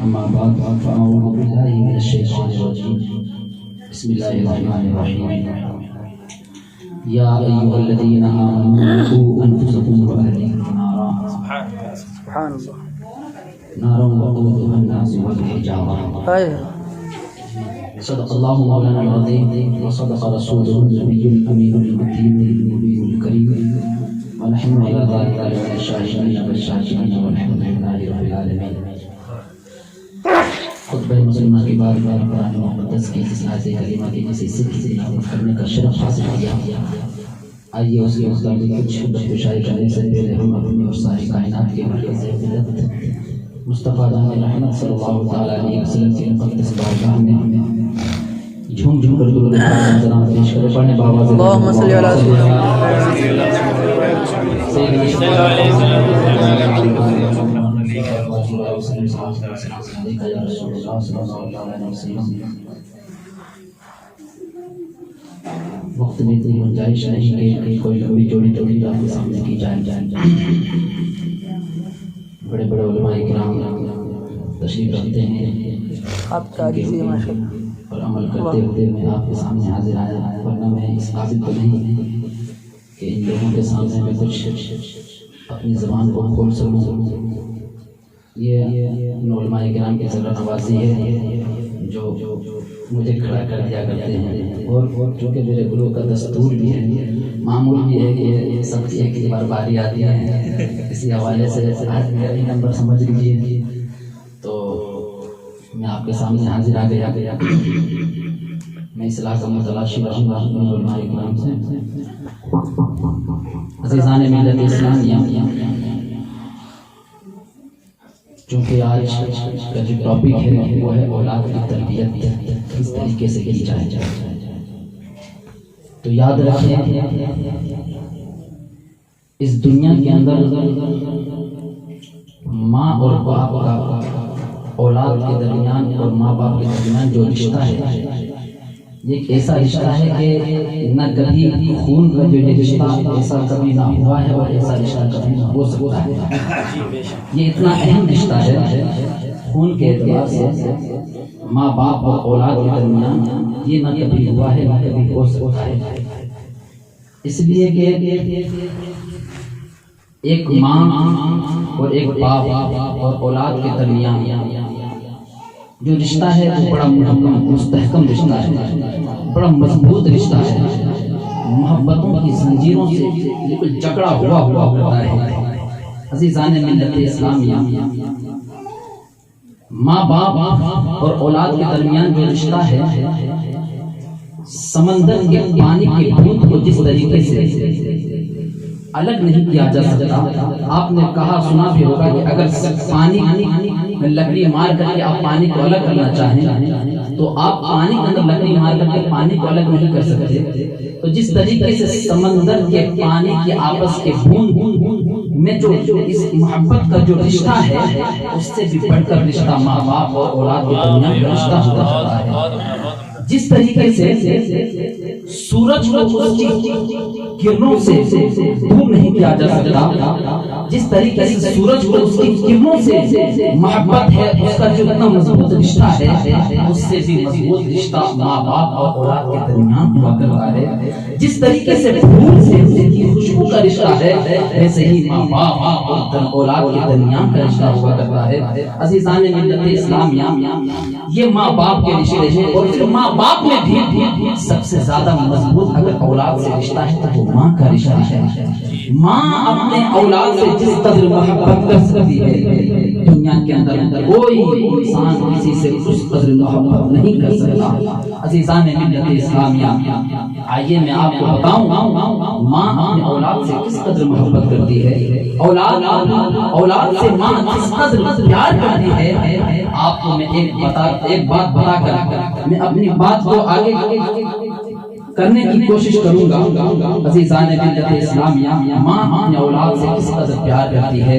أما بعد فأعوذ بالله من الشيطان الرجيم بسم الله الرحمن الرحيم يا أيها الذين آمنوا قوا أنفسكم وأهليكم نارا سبحان الله نارا وقودها الناس والحجارة صدق الله مولانا العظيم وصدق رسوله النبي الأمين المكين النبي الكريم ونحن على ذلك من الشاهدين والشاكرين والحمد لله رب العالمين. خطبہ مسلمہ کے بعد قرآن مقدس کی آیات کریمہ کی کسی سکھ سے تلاوت کرنے کا شرف حاصل کیا. آئیے اس کے متعلق کچھ خطبہ کرنے سے پہلے ہم اپنی اور ساری کائنات کے مرکز ملت مصطفیٰ جان رحمت صلی اللہ تعالیٰ علیہ وسلم کی مقدس بارگاہ میں جھوم جھوم کر درود سلام پیش کرے. پڑھنے بابا اللهم صل على وقت میں اتنی گنجائش نہیں کہ کوئی لمبی چوڑی توڑی آپ کے سامنے کی جائے. بڑے بڑے علماء کرام تشریف رکھتے ہیں آپ کا عزیز ماشاءاللہ اور عمل کرتے ہوئے میں آپ کے سامنے حاضر آیا. ورنہ میں اس قابل تو نہیں کہ ان لوگوں کے سامنے میں کچھ اپنی زبان کو کھول سکوں. یہ ان علماء کرام کی ذرا نوازی ہے جو مجھے کھڑا کر دیا کرتے ہیں. اور چونکہ میرے گرو کا دستور بھی ہے، معمول بھی ہے کہ سب کی ایک بار باری آتی ہے. اسی حوالے سے آج میرا ہی نمبر سمجھ لیجیے تو میں آپ کے سامنے حاضر آ گیا. میں اصلاح کا متلاشی رہوں گا علماء کرام سے. عزیزان ملت اسلامیہ، چونکہ آج کا جو ٹاپک ہے وہ ہے اولاد کی تربیت کس طریقے سے کی جائے. تو یاد رکھیں اس دنیا کے اندر ماں اور باپ کا اولاد کے درمیان اور ماں باپ کے درمیان جو رشتہ ہے یہ ایک ایسا رشتہ ہے کہ نہ کبھی خون کا جو رشتہ ایسا کبھی نہ ہوا ہے اور ایسا رشتہ کبھی نہ ہو سکتا ہے. یہ اتنا اہم رشتہ ہے خون کے اعتبار سے ماں باپ اور اولاد کے درمیان. یہ نہ کبھی ہوا ہے نہ کبھی ہو سکتا ہے. اس لیے کہ ایک ماں اور ایک باپ اور اولاد کے درمیان جو رشتہ ہے وہ بڑا مستحکم رشتہ ہے، بڑا مضبوط رشتہ ہے. محبتوں کی زنجیروں سے بالکل جکڑا ہوا ہوتا ہے. عزیزان ملت اسلامیہ، ماں باپ اور اولاد کے درمیان جو رشتہ ہے سمندر کے پانی کی بوند کو جس طریقے سے الگ نہیں کیا جا سکتا. آپ نے کہا سنا بھی ہوگا کہ اگر پانی لکڑی مار کر کے آپ پانی کو الگ کرنا چاہیں تو آپ پانی کے اندر لکڑی مار کر کے پانی کو الگ نہیں کر سکتے. تو جس طریقے سے سمندر کے پانی کے آپس کے بوند میں جو اس محبت کا جو رشتہ ہے اس سے بھی بڑھ کر رشتہ ماں باپ اور اولاد کے درمیان رشتہ ہوتا ہے. جس طریقے سے سورج کو اس کی کرنوں سے دور نہیں کیا جا سکتا، جس طریقے سے سورج کو اس کی کرنوں سے محبت ہے اس کا جو اتنا مضبوط رشتہ ہے اس سے بھی مضبوط رشتہ ماں باپ اور اولاد کے درمیان ہوا کرتا ہے. جس طریقے سے پھول سے اس کی خوشبو کا رشتہ ہے ویسے ہی ماں باپ اور اولاد کے درمیان کا رشتہ ہوا کرتا ہے. عزیزان ملت اسلامیہ، یہ ماں باپ کے رشتے ہیں اور پھر ماں باپ میں بھی سب سے زیادہ مضبوط اگر اولاد سے رشتہ ہے تو وہ ماں کا رشتہ ہے. ماں اپنے اولاد سے جس قدر محبت کر سکتی ہے دنیا کے اندر کوئی انسان کسی سے اس قدر محبت نہیں کر سکتا. عزیزان ملت اسلامیہ، آئیے میں آپ کو بتاؤں ماں اپنے اولاد سے کس قدر محبت کرتی ہے، اولاد سے ماں کس قدر پیار کرتی ہے. آپ کو میں ایک بات بتا کر میں اپنی بات کو آگے کرنے کی کوشش کروں گا. عزیزان ملت اسلامیہ، ماں اپنے اولاد سے کس قدر پیار کرتی ہے.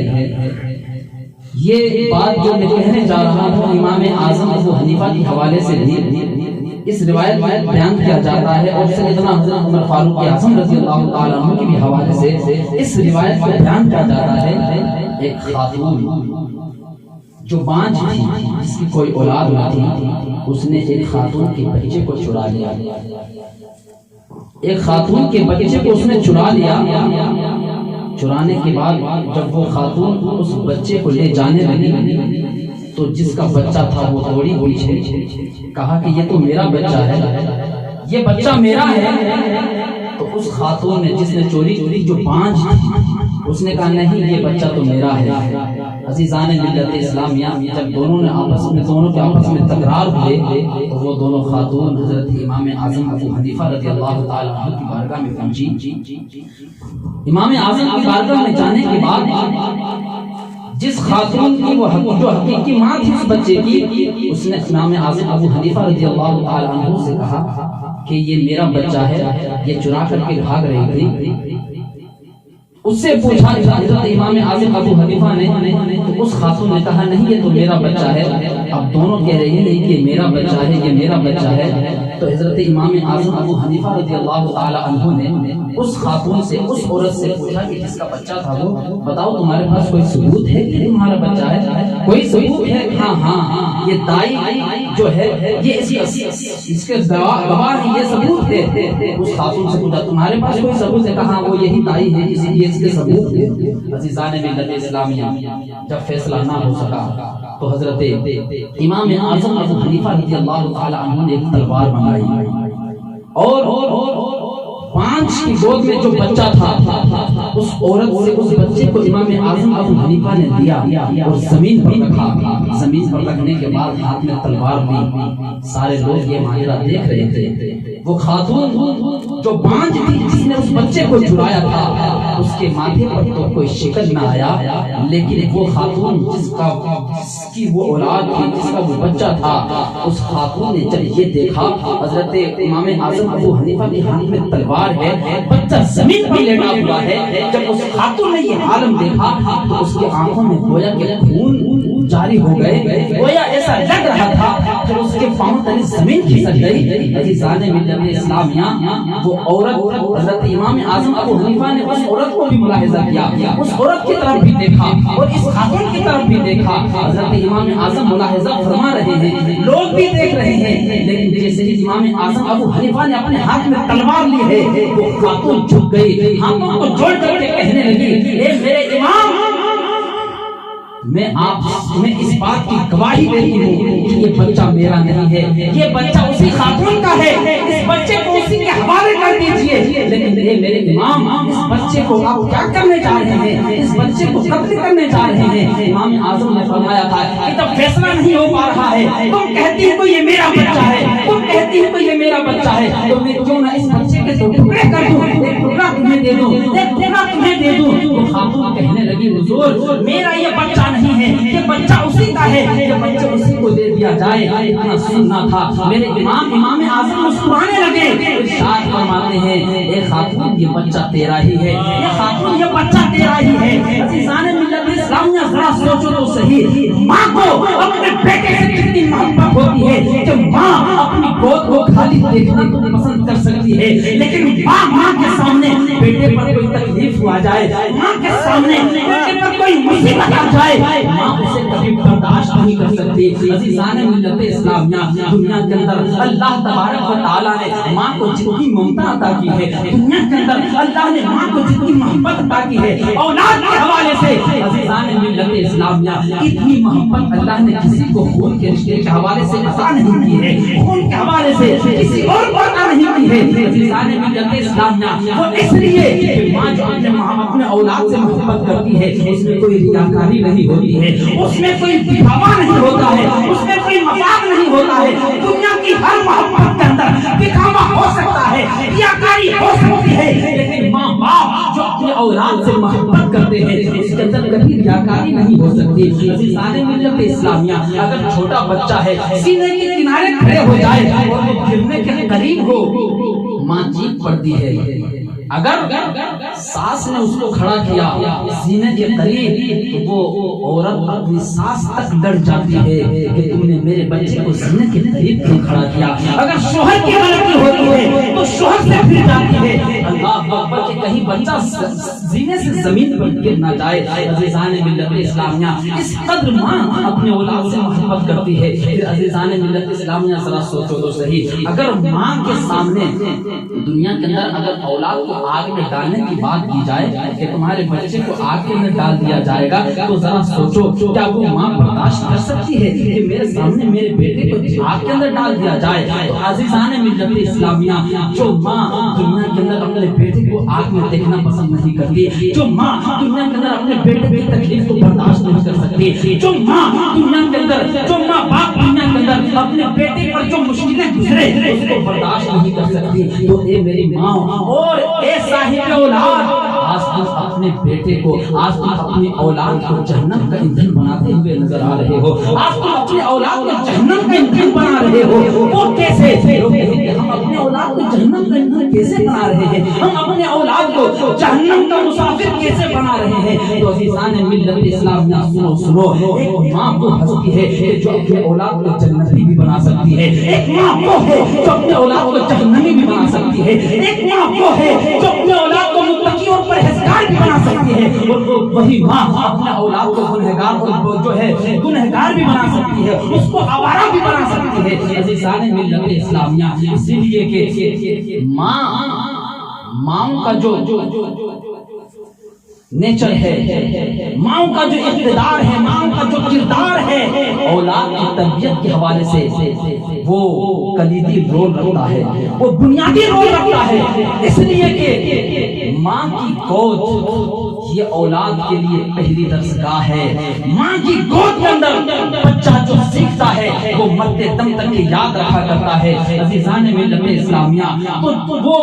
یہ بات جو میں کہنے جا رہا ہوں امام اعظم ابو حنیفہ کے حوالے سے بھی اس روایت بیان کیا جاتا ہے اور سیدنا حضرت عمر فاروق اعظم رضی اللہ تعالیٰ عنہ کے بھی حوالے سے اس روایت کو بیان کیا جاتا ہے. ایک خاتون جو بانجھ تھی جس کی کوئی اولاد نہ تھی، اس نے ایک خاتون کے بچے کو چرا لیا۔ ایک خاتون کے بچے کو اس نے چرا لیا۔ چرانے کے بعد جب وہ خاتون اس بچے کو لے جانے لگی تو جس کا بچہ تھا وہ دوڑی پیچھے، کہا کہ یہ تو میرا بچہ ہے، یہ بچہ میرا ہے۔ تو اس خاتون نے جس نے چوری کی، جو بانجھ اس نے کہا نہیں یہ بچہ تو میرا ہے۔ عزیزان ملت اسلامیہ، جب دونوں کے آپس میں تکرار ہوئے تو وہ دونوں خاتون حضرت امام اعظم ابو حنیفہ رضی اللہ تعالی عنہ کی بارگاہ میں پہنچی۔ امام اعظم کی بارگاہ میں جانے کے بعد جس خاتون کی وہ جو حقیقی ماں تھی اس بچے کی، اس نے امام اعظم ابو حنیفہ رضی اللہ تعالی عنہ سے کہا کہ یہ میرا بچہ ہے، یہ چرا کر کے بھاگ رہی تھی۔ اس سے پوچھا حضرت امام اعظم ابو حنیفہ نے، تو اس خاتون نے کہا نہیں یہ تو میرا بچہ ہے۔ اب دونوں کہہ رہے ہیں کہ یہ میرا بچہ ہے، یہ میرا بچہ ہے۔ تو حضرت امام اعظم ابو حنیفہ رضی اللہ تعالی عنہ نے اس خاتون سے، اس عورت سے پوچھا کہ جس کا بچہ تھا وہ بتاؤ تمہارے پاس کوئی ثبوت ہے کہ تمہارا بچہ ہے؟ کوئی ثبوت ہے؟ ہاں یہ دائی جو ہے یہ اس کے گواہ ہے، یہ ثبوت ہے۔ اس خاتون سے پوچھا تمہارے پاس کوئی ثبوت ہے؟ کہا وہ یہی دائی ہے، اسی لیے اس کے ثبوت ہے۔ عزیزان ملت اسلامیہ، جب فیصلہ نہ ہو سکا تو حضرت امام اعظم ابو حنیفہ رضی اللہ تعالی عنہ نے ایک تلوار منگائی اور پانچ کی گود میں جو بچہ تھا اس عورت سے اس بچے کو امام اعظم ابو حنیفہ نے دیا اور زمین پر رکھا۔ زمین پر رکھنے کے بعد ہاتھ میں تلوار لی۔ سارے لوگ یہ ماجرا دیکھ رہے تھے۔ وہ خاتون جو بانجھ تھی جس نے اس بچے کو چرایا تھا، اس کے ماتھے پر تو کوئی شکن نہ آیا، لیکن وہ خاتون جس کی وہ اولاد تھی، جس کا وہ بچہ تھا، اس خاتون نے جب یہ دیکھا حضرت امام اعظم ابو حنیفہ کے ہاتھ میں تلوار ہے، بچہ زمین پر لیٹا ہوا ہے، جب اس خاتون نے یہ عالم دیکھا تو اس کی آنکھوں میں گویا کہ خون جاری ہو گئے، گویا ایسا لگ رہا تھا کہ اس کے پاؤں تلے زمین کھسک گئی۔ عزیزان ملت اسلامیہ، وہ عورت حضرت امام اعظم ابو حنیفہ نے اس عورت کو بھی ملاحظہ کیا، اس عورت کی طرف بھی دیکھا اور اس خاتون کی طرف بھی دیکھا۔ حضرت امام اعظم ملاحظہ فرما رہے ہیں، لوگ بھی دیکھ رہے ہیں، لیکن جیسے ہی امام اعظم ابو حنیفہ نے اپنے ہاتھ میں تلوار لی ہے، وہ خاتون جھک گئی، ہاتھوں کو جوڑ کر کے کہنے لگی اے میرے امام، میں اس بات کی گواہی دیتی ہوں کہ یہ بچہ میرا نہیں ہے، یہ بچہ اسی خاتون کا ہے، اس بچے کو اسی کے حوالے کر دیجئے۔ لیکن اے میرے امام، اس بچے کو آپ کیا کرنے جا رہے ہیں؟ اس بچے کو قتل کرنے جا رہے ہیں۔ امام اعظم نے فرمایا تھا کہ جب فیصلہ نہیں ہو پا رہا ہے، تم کہتی ہو یہ میرا بچہ ہے، تم کہتی ہو یہ میرا بچہ ہے، تو میں کیوں نہ اس بچے کے دو ٹکڑے کر دوں، ایک ٹکڑا تمہیں دے دوں، ایک ٹکڑا تمہیں دے دوں۔ تو خاتون کہنے لگی حضور میرا یہ بچہ نہیں ہے، یہ بچہ اسی کا ہے، یہ بچہ اسی کو دے دیا جائے۔ اتنا سننا تھا میرے امام اعظم مسکرانے لگے، ارشاد فرماتے ہیں اے خاتون یہ بچہ تیرا ہی ہے، یہ خاتون یہ بچہ تیرا ہی ہے۔ عزیزان ملت اسلامیہ، ذرا سوچو تو صحیح، ماں کو اپنے بیٹے سے کتنی محبت ہوتی ہے کہ ماں اپنی گود کو خالی دیکھنے کو پسند کر سکتی ہے، لیکن ماں کے سامنے بیٹے پر کوئی تکلیف ہو جائے، ماں کے سامنے بیٹے پر کوئی مصیبت آ جائے، ماں اسے کبھی برداشت نہیں کر سکتی۔ عزیزان ملت اسلامیہ، دنیا کے اندر اللہ تبارک و تعالیٰ نے ماں کو جتنی ممتا عطا کی ہے، دنیا کے اندر اللہ نے ماں کو جتنی محبت عطا کی ہے اولاد کے حوالے سے، عزیزان ملت اسلامیہ اتنی محبت اللہ نے کسی کو خون کے رشتے کے حوالے سے عطا نہیں کی ہے، خون کے حوالے سے کسی اور کو عطا نہیں کی ہے۔ عزیزان ملت اسلامیہ، وہ اس لیے کہ ماں جو اپنے اولاد سے محبت کرتی ہے اس میں کوئی ریاکاری نہیں ہوتی ہے، اس میں کوئی دکھاوا نہیں ہوتا ہے، اس میں کوئی مذاق نہیں ہوتا ہے۔ دنیا کی ہر محبت کے اندر دکھاوا ہو سکتا ہے، ریاکاری ہو سکتی ہے، لیکن ماں باپ جو اپنے اولاد سے محبت کرتے ہیں اس کے اندر کبھی ریاکاری نہیں ہو سکتی۔ عزیزان ملت اسلامیہ، اگر چھوٹا بچہ ہے سینے کے کنارے کھڑے ہو جائے اور وہ گرنے کے قریب ہو، ماں چیخ پڑتی ہے اگر ساس نے اس کو کھڑا کیا سینے کے قریب تو وہ عورت اپنی ساس تک ڈر جاتی ہے کہ تم نے میرے بچے کو سینے کے قریب کیوں کھڑا کیا. اگر شوہر کی غلطی ہوتی ہے تو شوہر سے پھر جاتی ہے اللہ اکبر کہ کہیں بچہ سینے سے زمین پر گر نہ جائے. عزیزان ملت اسلامیہ اس قدر ماں اپنے اولاد سے محبت کرتی ہے. پھر عزیزان ملت اسلامیہ ذرا سوچو تو صحیح, اگر ماں کے سامنے دنیا کے اندر اگر اولاد کو آگ میں ڈالنے کی بات کی جائے کہ تمہارے بچے کو آگ کے اندر ڈال دیا جائے گا تو ذرا سوچو کیا وہ ماں برداشت کر سکتی ہے کہ میرے سامنے میرے بیٹے کو آگ کے اندر ڈال دیا جائے. تو عزیزان ملت اسلامیہ جو ماں دنیا کے اندر اپنے بیٹے کو آگ میں دیکھنا پسند نہیں کرتی, جو ماں دنیا کے اندر اپنے بیٹے کی تکلیف کو برداشت نہیں کر سکتی, جو ماں دنیا کے اندر جو ماں باپ دنیا کے اندر اپنے بیٹے پر جو مشکلیں گزرے اس کو برداشت نہیں کر سکتی, تو اے میری ماں اور اے صاحب اولاد, آج تم اپنے بیٹے کو, آج تم اپنی اولاد کو جہنم کا ایندھن بناتے ہوئے نظر آ رہے ہو. آج تم اپنی اولاد کو جہنم کا ایندھن بنا رہے ہو. وہ کیسے؟ ہم اپنے اولاد کو جہنم کا ایندھن کیسے بنا رہے ہیں, ہم اپنے اولاد کو جہنم کا مسافر کیسے بنا رہے ہیں. تو عزیزان ملت اسلامیہ سنو, ایک ماں وہ ہستی ہے جو اپنے اولاد کو جنتی بھی بنا سکتی ہے, ایک ماں وہ ہے جو اپنے اولاد کو جہنمی بھی بنا سکتی ہے, ایک ماں وہ ہے جو اپنے اولاد کو متقی اور پرہیزگار بھی بنا سکتی ہے, اور وہی ماں اپنے اولاد کو گنہگار اور جو ہے گنہگار بھی بنا سکتی ہے, اس کو آوارہ بھی بنا سکتی ہے. عزیزان ملت اسلامیہ اسی لیے کہ ماں کا جو نیچر ہے, ماں کا جو اقتدار ہے, ماں کا جو کردار ہے اولاد کی تربیت کے حوالے سے وہ کلیدی رول رکھتا ہے, وہ بنیادی رول رکھتا ہے. اس لیے کہ ماں کی گود یہ اولاد کے لیے پہلی درسگاہ ہے. ماں کی گود کے اندر بچہ جو سیکھتا ہے وہ مرتے دم تک یاد رکھا کرتا ہے. عزیزان ملت اسلامیہ تو وہ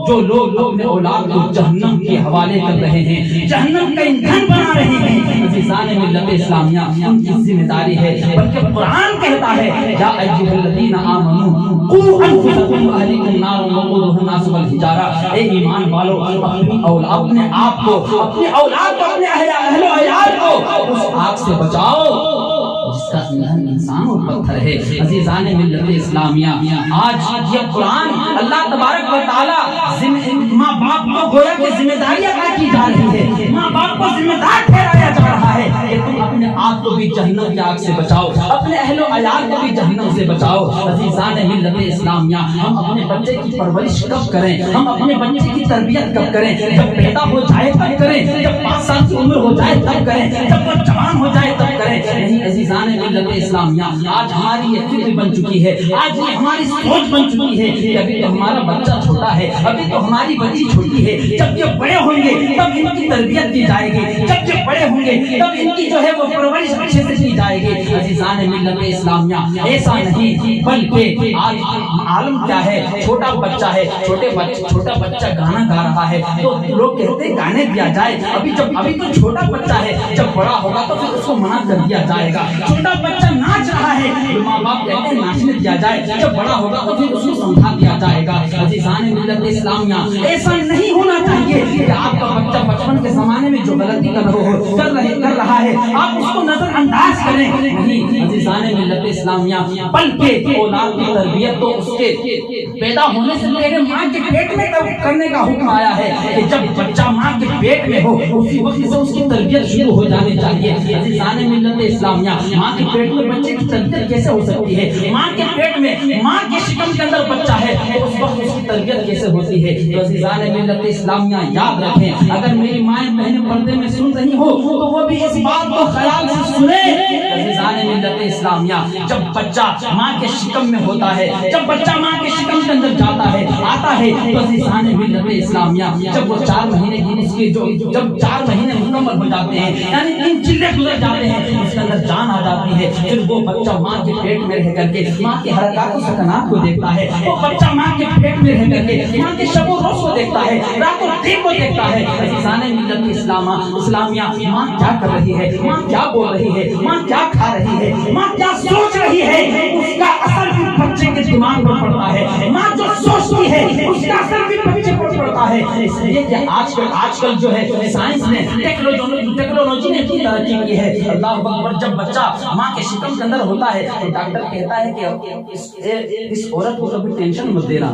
جو لوگ اپنے اولاد کو جہنم کے حوالے کر رہے ہیں, جہنم کا ایندھن بنا رہے ہیں, عزیزان ملت اسلامیہ ان کی ذمہ داری ہے. بلکہ قرآن کہتا ہے یا ایھا الذین آمنوا قوا انفسکم واہلیکم نارا وقودھا الناس والحجارہ, اے ایمان والو اپنے آپ کو, اپنے اولاد کو, اپنے اہل و عیال کو اس آگ سے بچاؤ جس کا ایندھن انسان اور پتھر ہے. عزیزان ملت اسلامیہ آج یہ قرآن اللہ تبارک و تعالی ماں باپ کو گویا کہ ذمہ داری ادا کی جا رہی ہے, ماں باپ کو ذمہ دار ٹھہرایا جا رہا ہے کہ تم اپنے آپ کو بھی جہنم کی آگ سے بچاؤ, اپنے اہل و عیال کو بھی جہنم سے بچاؤ. عزیزان ملت اسلامیہ ہم اپنے بچے کی پرورش کب کریں, ہم اپنے بچے کی تربیت کب کریں, جب پیدا ہو جائے تب کریں, جب 5 سال کی عمر ہو جائے تب کریں, جب وہ جوان ہو جائے تب کریں. نہیں عزیزان ملت اسلامیہ آج ہماری یہ فکر بن چکی ہے, آج یہ ہماری سوچ بن چکی ہے کہ ابھی تو ہمارا بچہ چھوٹا ہے, ابھی تو ہماری بچی چھوٹی ہے, جب یہ بڑے ہوں گے تب ان کی تربیت کی جائے گی, جب یہ بڑے ہوں گے تب ان کی جو ہے وہ پرورش اچھے سے کی جائے گی. عزیزان ملت اسلامیہ ایسا نہیں, بلکہ آج عالم کیا ہے, چھوٹا بچہ ہے, چھوٹا بچہ گانا گا رہا ہے تو لوگ کہتے ہیں گانے دیا جائے, ابھی تو چھوٹا بچہ ہے, جب بڑا ہوگا تو پھر اس کو منع کر دیا جائے گا. چھوٹا بچہ ناچ رہا ہے, ماں باپ کہتے ہیں ناچنے دیا جائے, جب بڑا ہوگا تو پھر اس کو سمجھا دیا جائے گا. عزیزان ملت اسلامیہ ایسا نہیں ہونا چاہیے کہ آپ کا بچہ بچپن کے زمانے میں جو غلطی کر رہا ہے آپ اس کو نظر انداز کریں. نہیں عزیزان ملت اسلامیہ, بلکہ اولاد کی تربیت تو اس کے پیدا ہونے سے پہلے ماں کے پیٹ میں کرنے کا حکم آیا ہے کہ جب بچہ ماں کے پیٹ میں ہو اسی وقت سے اس کی تربیت شروع ہو جانی چاہیے. عزیزان ملت اسلامیہ ماں کے پیٹ میں بچے کی تربیت کیسے ہو سکتی ہے, ماں کے پیٹ میں ماں کے شکم کے اندر بچہ ہے اس وقت اس کی تربیت کیسے ہوتی ہے. تو عزیزان ملت اسلامیہ یاد رکھیں, اگر میری مائیں بہنیں پردے میں سن رہی ہو تو وہ بھی اس بات کو خیال سے سنیں. عزیزان ملت اسلامیہ جب بچہ ماں کے شکم میں ہوتا ہے, جب بچہ ماں کے شکم کے اندر جاتا ہے آتا ہے تو عزیزان ملت اسلامیہ جب وہ 4 مہینے کی اس کے جب 4 مہینے مکمل ہو جاتے ہیں, یعنی 3 چلے گزر جاتے ہیں, اس کے اندر جان آ جاتی ہے, پھر وہ بچہ ماں کے پیٹ میں رہ کر کے ماں کی حرکات و سکنات کو دیکھتا ہے, وہ بچہ ماں کے پیٹ میں رہ کر کے ماں کے شب و روز کو دیکھتا ہے, رات و دن کو دیکھتا ہے. عزیزان ملت اسلامیہ ماں کیا کر رہی ہے, ماں کیا بول رہی ہے, ماں کیا کھا رہی ہے, ماں کیا سوچ رہی ہے, اس کا اثر بچے کے دماغ پر پڑتا ہے، ماں جو سوچتی ہے اس کا اثر بھی بچے پر پڑتا ہے۔ اس لیے کہ آج کل جو ہے سائنس نے ٹیکنالوجی نے کی ترقی کی ہے، اللہ اکبر، جب بچہ ماں کے شکم کے اندر ہوتا ہے تو ڈاکٹر کہتا ہے کہ اس عورت کو کبھی ٹینشن مت دینا،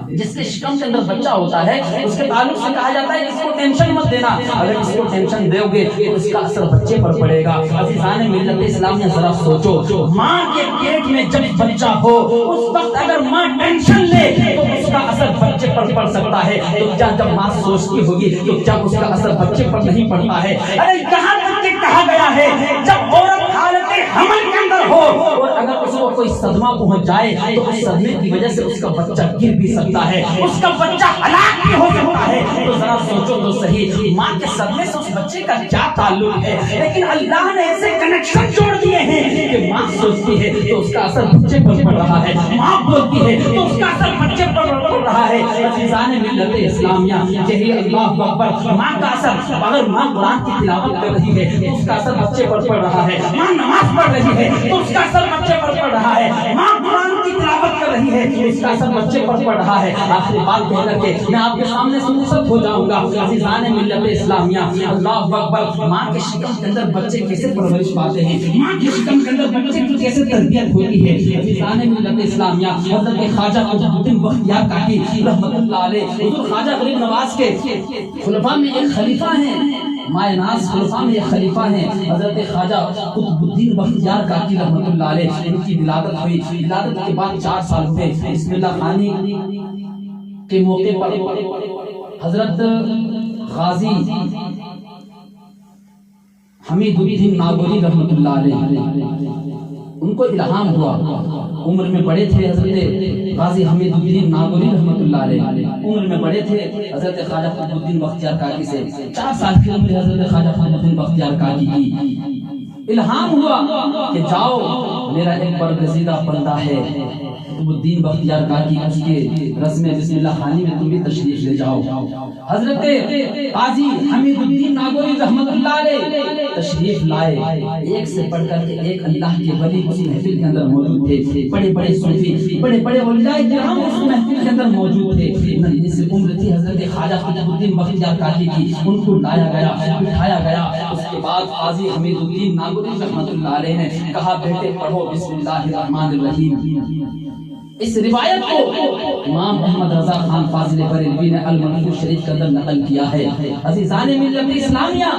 جس کے شکم کے اندر بچہ ہوتا ہے اس کے تعلق سے کہا جاتا ہے کہ اس کو ٹینشن مت دینا، اگر اس کو ٹینشن دو گے تو اس کا اثر بچے پر پڑے گا۔ عزیزان ملت اسلامیہ ذرا سوچو، ماں کے پیٹ میں جب بچہ ہو اس وقت اگر ماں ٹینشن لے تو اس کا اثر بچے پر پڑ سکتا ہے، تو کیا جب ماں سوچتی ہوگی تو کیا اس کا اثر بچے پر نہیں پڑتا ہے؟ ارے یہاں تک کہ کہا گیا ہے جب عورت حالت حمل کے اندر ہو اور اگر اس کو کوئی صدمہ پہنچ جائے تو اس صدمے کی وجہ سے اس کا بچہ گر بھی سکتا ہے، اس کا بچہ ہلاک بھی ہو سکتا ہے۔ تو ذرا سوچو تو صحیح، ماں کے صدمے سے اس بچے کا کیا تعلق ہے؟ لیکن اللہ نے ایسے کنیکشن جوڑ دیے ہیں کہ ماں سوچتی ہے تو اس کا اثر بچے پر پڑ رہا ہے، ماں بولتی ہے تو اس کا اثر بچے پر پڑ رہا ہے۔ عزیزان ملت اسلامیہ، یہی اللہ اکبر، ماں کا اثر، اگر ماں قرآن کی تلاوت کر رہی ہے تو اس کا اثر بچے پر پڑ رہا ہے، ماں نماز پڑھ رہی ہے تو اس کا اثر بچے پر پڑ رہا ہے، ماں قرآن کی تلاوت کر رہی ہے تو اس کا اثر بچے پر پڑ رہا ہے۔ آخری بات کہہ کر کے میں آپ کے سامنے سے منصرف ہو جاؤں گا۔ عزیزان ملت اسلامیہ، اللہ اکبر، ماں کے شکم کے اندر بچے کیسے پرورش پاتے ہیں، ماں کے شکم کے اندر بچے کی کیسے تربیت ہوتی ہے۔ عزیزان ملت اسلامیہ، حضرت خواجہ قطب بختیار کاکی رحمۃ اللہ علیہ، حضور خواجہ غریب نواز کے خلفاء میں ایک خلیفہ ہیں، مائے ناز خلفاء میں ایک خلیفہ ہیں حضرت خواجہ قطب الدین بختیار کاکی رحمۃ اللہ علیہ، ان کی ولادت ہوئی، ولادت کے بعد 4 سال ہوئے، بسم اللہ خانی کے موقع پر حضرت غازی حمید الدین ناگوری رحمۃ اللہ علیہ ان کو الہام ہوا، عمر میں بڑے تھے حضرت غازی حمید الدین ناگوری رحمۃ اللہ علیہ، عمر میں بڑے تھے حضرت خواجہ قطب الدین بختیار کاکی سے، 4 سال کی عمر حضرت خواجہ قطب الدین بختیار کاکی کی، الہام ہوا کہ جاؤ میرا ایک برگزیدہ بندہ ہے قطب الدین بختیار کاکی، اس کے رسم بسم اللہ خانی میں تم بھی تشریف لے جاؤ۔ حضرت قاضی حمید الدین ناگوری رحمۃ اللہ علیہ تشریف لائے، ایک سے پڑھ کر کے ایک اللہ کے ولی اس محفل کے اندر موجود تھے، بڑے بڑے صوفی، بڑے بڑے اولیاء کرام اس محفل کے اندر موجود تھے۔ اس عمر تھی حضرت خواجہ قطب الدین بختیار کاکی کی، ان کو لایا گیا، بٹھایا گیا، اس کے بعد قاضی حمید الدین ناگوری رحمۃ اللہ علیہ نے کہا بیٹے پڑھو بسم اللہ الرحمن الرحیم۔ اس روایت کو امام محمد رضا خان فاضل بریلوی نے المنصور شریف کے اندر نقل کیا ہے۔ عزیزان ملت اسلامیہ،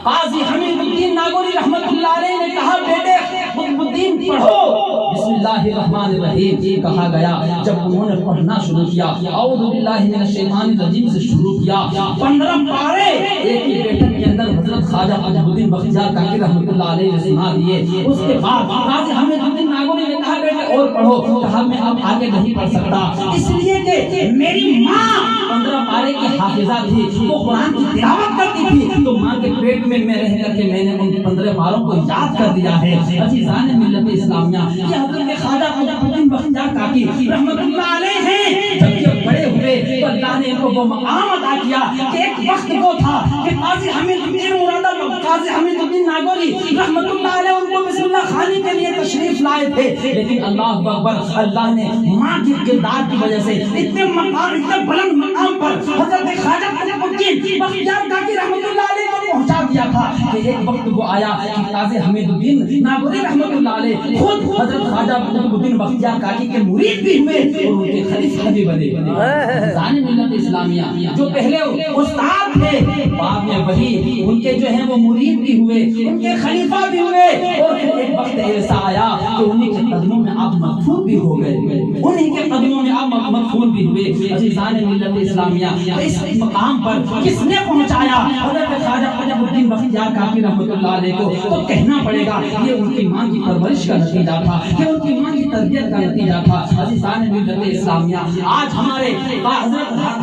قاضی حمید الدین ناگوری رحمۃ اللہ علیہ نے کہا بیٹے قطب الدین پڑھو بسم اللہ الرحمن الرحیم، یہ کہا گیا۔ جب انہوں نے پڑھنا شروع کیا، اعوذ باللہ من الشیطان الرجیم سے شروع کیا، 15 پارے ایک ہی بیٹھک کے اندر حضرت خواجہ قطب الدین بختیار کاکی رحمۃ اللہ علیہ نے سنا دیے۔ اس کے بعد قاضی حمید الدین ناگوری نے کہا بیٹے اور پڑھو، کہا میں اب آگے نہیں پڑھ سکتا، اس لیے کہ میری ماں 15 پارے کی حافظہ تھی، وہ قرآن کی تلاوت کرتی تھی، تو ماں کے پیٹ میں رہ کر کے میں نے ان 15 پاروں کو یاد کر دیا ہے۔ عزیزان ملت اسلامیہ، یہ حضرت خواجہ قطب الدین بختیار کاکی رحمۃ اللہ علیہ ہیں، جب یہ بڑے ہوئے تو اللہ نے ان کو وہ مقام عطا کیا کہ ایک وقت وہ تھا کہ قاضی حمید الدین ناگوری رحمۃ اللہ علیہ ان کو بسم اللہ خانی کے لیے تشریف لائے تھے، لیکن اللہ اکبر، اللہ نے ماں کے کردار کی وجہ سے اتنے مقام، اتنے بلند مقام پر حضرت خواجہ قطب الدین بختیار کاکی رحمۃ اللہ علیہ کو پہنچا دیا تھا کہ ایک وقت وہ آیا کہ قاضی حمید الدین ناگوری رحمۃ اللہ علیہ خود حضرت خواجہ قطب الدین بختیار کاکی کے مرید بھی ہوئے اور ان کے خلیفہ بھی بنے۔ عزیزان ملت اسلامیہ، جو پہلے استاد تھے بعد میں وہی ان کے جو ہیں وہ مرید بھی ہوئے، ان کے خلیفہ بھی ہوئے، اور پھر ایک وقت ایسا آیا کہ انہی کے قدموں میں آپ مدفون بھی ہو گئے، انہی کے قدموں میں آپ مدفون بھی ہوئے۔ عزیزان ملت اسلامیہ، اس مقام پر کس نے پہنچایا حضرت خواجہ قطب الدین بختیار کاکی رحمۃ اللہ علیہ کو؟ تو کہنا پڑے گا یہ ان کی ماں کی پرورش کا نتیجہ تھا، یہ ان کی ماں کی تربیت کا نتیجہ تھا۔ عزیزان ملت اسلامیہ، آج ہمارے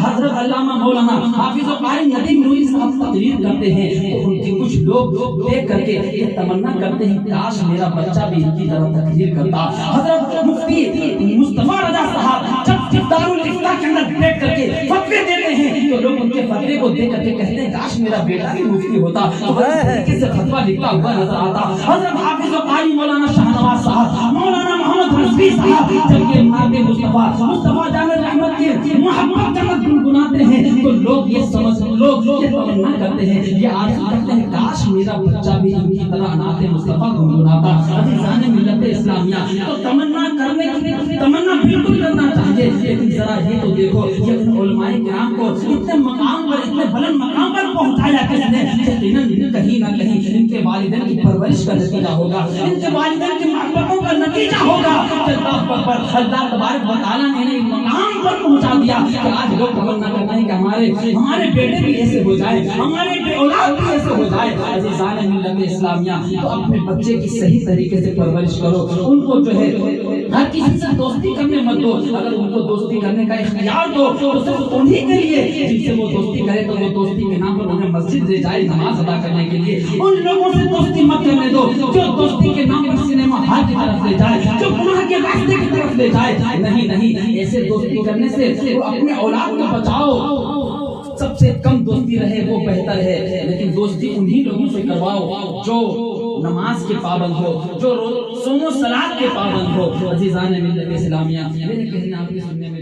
حضرت علامہ مولانا حافظ و قاری ندیم نوری صاحب تقریر کرتے ہیں تو ان کے کچھ لوگ دیکھ کر کے یہ تمنا کرتے ہیں کاش میرا بچہ بھی ان کی طرح تقریر کرتا۔ حضرت مفتی مصطفیٰ رضا صاحب جب دارالافتاء کے اندر بیٹھ کر کے فتوے دیتے ہیں تو لوگ ان کے فتوے کو دیکھ کر کے کہتے ہیں کاش میرا بیٹا بھی مفتی ہوتا تو اس طریقے سے فتویٰ لکھتا ہوا نظر آتا۔ حضرت حافظ و قاری مولانا شاہ نواز صاحب، مولانا محمد حسبی صاحب جب یہ نعت مصطفیٰ جان رحمت کی محبت کا گنگناتے ہیں تو لوگ یہ تمنا کرتے ہیں، یہ آرزو کرتے ہیں کاش میرا بچہ بھی ان کی طرح نعت مصطفیٰ گنگناتا۔ عزیزان ملت اسلامیہ، تو تمنا کرنے کی تمنا بالکل کرنا چاہیے، لیکن ذرا یہ تو دیکھو کہ ان علماء کرام کو اتنے مقام پر، اتنے بلند مقام پر پہنچایا کس نے؟ یقیناً کہیں نہ کہیں ان کے والدین کی پرورش کا نتیجہ ہوگا، ان کے والدین کی محبتوں کا نتیجہ ہوگا کہ اللہ تبارک و تعالیٰ نے انہیں مقام پر پہنچا دیا کہ آج لوگ تمنا کرتے ہیں کہ ہمارے بیٹے بھی ایسے ہو جائے، ہمارے اولاد بھی ایسے ہو جائے۔ عزیزان ملت اسلامیہ، تو اپنے بچے کی صحیح طریقے سے پرورش کرو، ان کو جو ہے ہر کسی سے دوستی کرنے مت دو، اگر ان کو دوستی کرنے کا اختیار دو تو صرف انہیں کے لیے جن سے وہ دوستی کرے، تو وہ دوستی کے نام پر انہیں مسجد لے جائے نماز ادا کرنے کے لیے، ان لوگوں سے دوستی مت کرنے دو جو دوستی کے نام پر سنیما ہال کی طرف لے جائے، جو گناہ کے راستے کی طرف لے جائے۔ نہیں، ایسے دوستی کرنے سے وہ اپنے اولاد کو بچاؤ، سب سے کم دوستی رہے وہ بہتر ہے، لیکن دوستی انہی لوگوں سے کرواؤ جو نماز کے پابند ہو، جو صوم و صلات کے پابند ہو۔ عزیزان ملت اسلامیہ، میرے کہنے آپ کے سننے میں